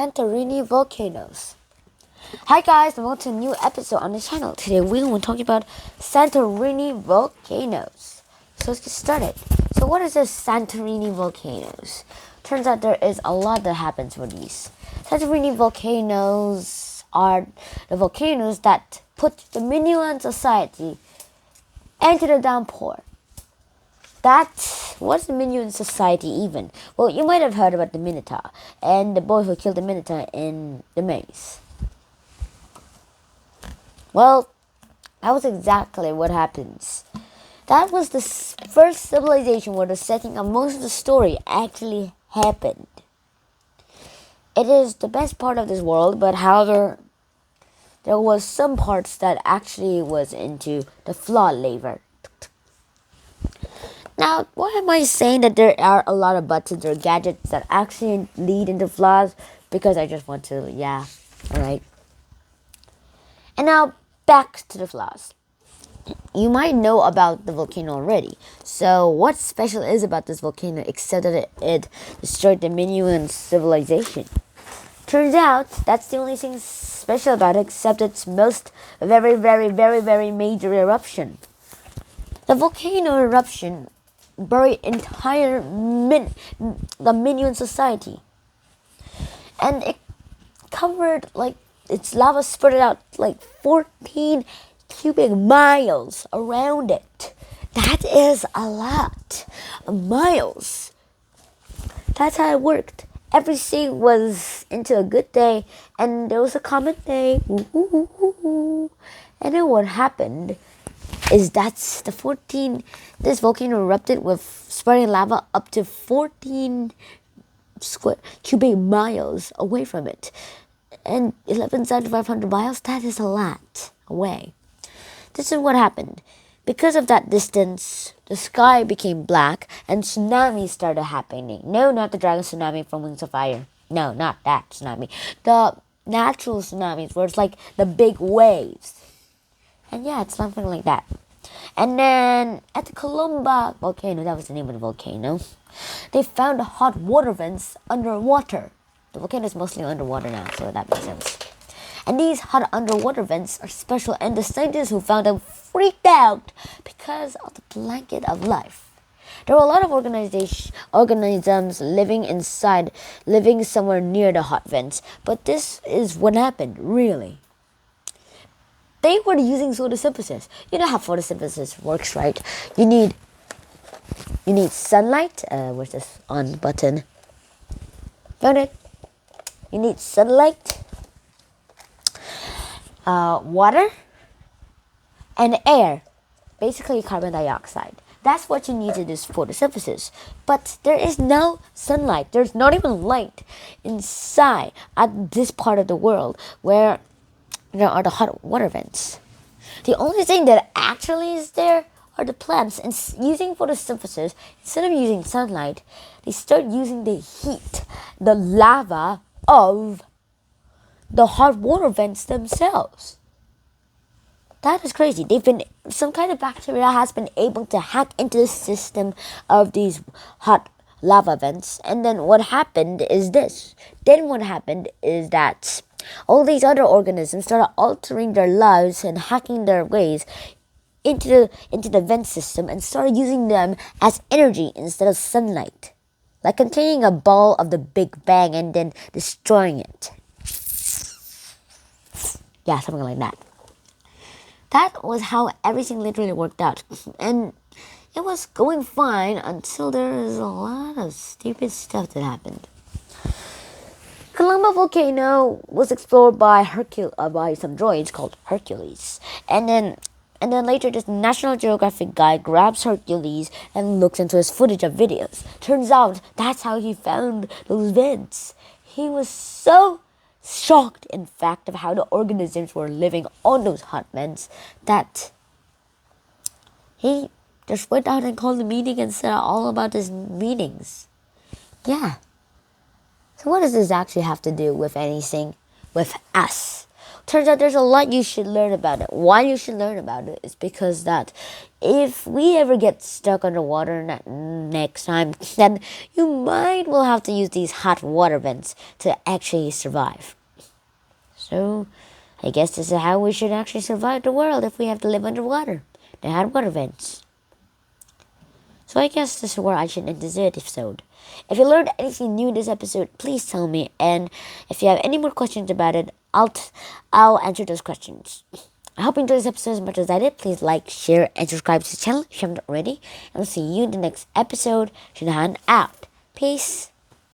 Santorini volcanoes. Hi guys, and welcome to a new episode on the channel. Today we will talk about Santorini volcanoes. So let's get started. So what is this Santorini volcanoes? Turns out there is a lot that happens with these. Santorini volcanoes are the volcanoes that put the Minoan society into the downpour. What's the Minoan society even? Well, you might have heard about the Minotaur and the boy who killed the Minotaur in the maze. Well, that was exactly what happens. That was the first civilization where the setting of most of the story actually happened. It is the best part of this world, but however, there was some parts that actually was into the flawed labor. Now, why am I saying that there are a lot of buttons or gadgets that actually lead into flaws? Because I just want to, alright. And now, back to the flaws. You might know about the volcano already. So, what special is about this volcano except that it destroyed the Minoan civilization? Turns out, that's the only thing special about it except its most very, very, very, very major eruption. The volcano eruption buried entire the Minoan society, and it covered its lava spread out 14 cubic miles around it. That is a lot of miles. That's how it worked. Everything was into a good day, and there was a comet day. And then what happened is this volcano erupted with spreading lava up to 14 cubic miles away from it. And 11,500 miles, that is a lot away. This is what happened. Because of that distance, the sky became black and tsunamis started happening. No, not the dragon tsunami from Wings of Fire. No, not that tsunami. The natural tsunamis where it's like the big waves. And yeah, it's something like that. And then at the Columba volcano, that was the name of the volcano, they found hot water vents underwater. The volcano is mostly underwater now, so that makes sense. And these hot underwater vents are special, and the scientists who found them freaked out because of the blanket of life. There were a lot of organisms living somewhere near the hot vents, but this is what happened, really. They were using photosynthesis. You know how photosynthesis works, right? You need sunlight. Where's this on button? Found it. You need sunlight, water, and air. Basically, carbon dioxide. That's what you need to do photosynthesis. But there is no sunlight. There's not even light inside at this part of the world where there are the hot water vents. The only thing that actually is there are the plants. And using photosynthesis, instead of using sunlight, they start using the heat, the lava of the hot water vents themselves. That is crazy. Some kind of bacteria has been able to hack into the system of these hot lava vents. And then what happened is this. That all these other organisms started altering their lives and hacking their ways into the vent system and started using them as energy instead of sunlight. Like containing a ball of the Big Bang and then destroying it. Yeah, something like that. That was how everything literally worked out. And it was going fine until there was a lot of stupid stuff that happened. Columba volcano was explored by some droids called Hercules. And then later this National Geographic guy grabs Hercules and looks into his footage of videos. Turns out that's how he found those vents. He was so shocked, in fact, of how the organisms were living on those hot vents that he just went out and called a meeting and said all about his meetings. Yeah. So what does this actually have to do with anything with us? turns out there's a lot you should learn about it. Why you should learn about it is because that if we ever get stuck underwater next time, then you might will have to use these hot water vents to actually survive. So, I guess this is how we should actually survive the world if we have to live underwater. The hot water vents. So I guess this is where I should end this episode. If you learned anything new in this episode, please tell me. And if you have any more questions about it, I'll answer those questions. I hope you enjoyed this episode as much as I did. Please like, share, and subscribe to the channel if you haven't already. And I'll see you in the next episode. Shinahan out. Peace.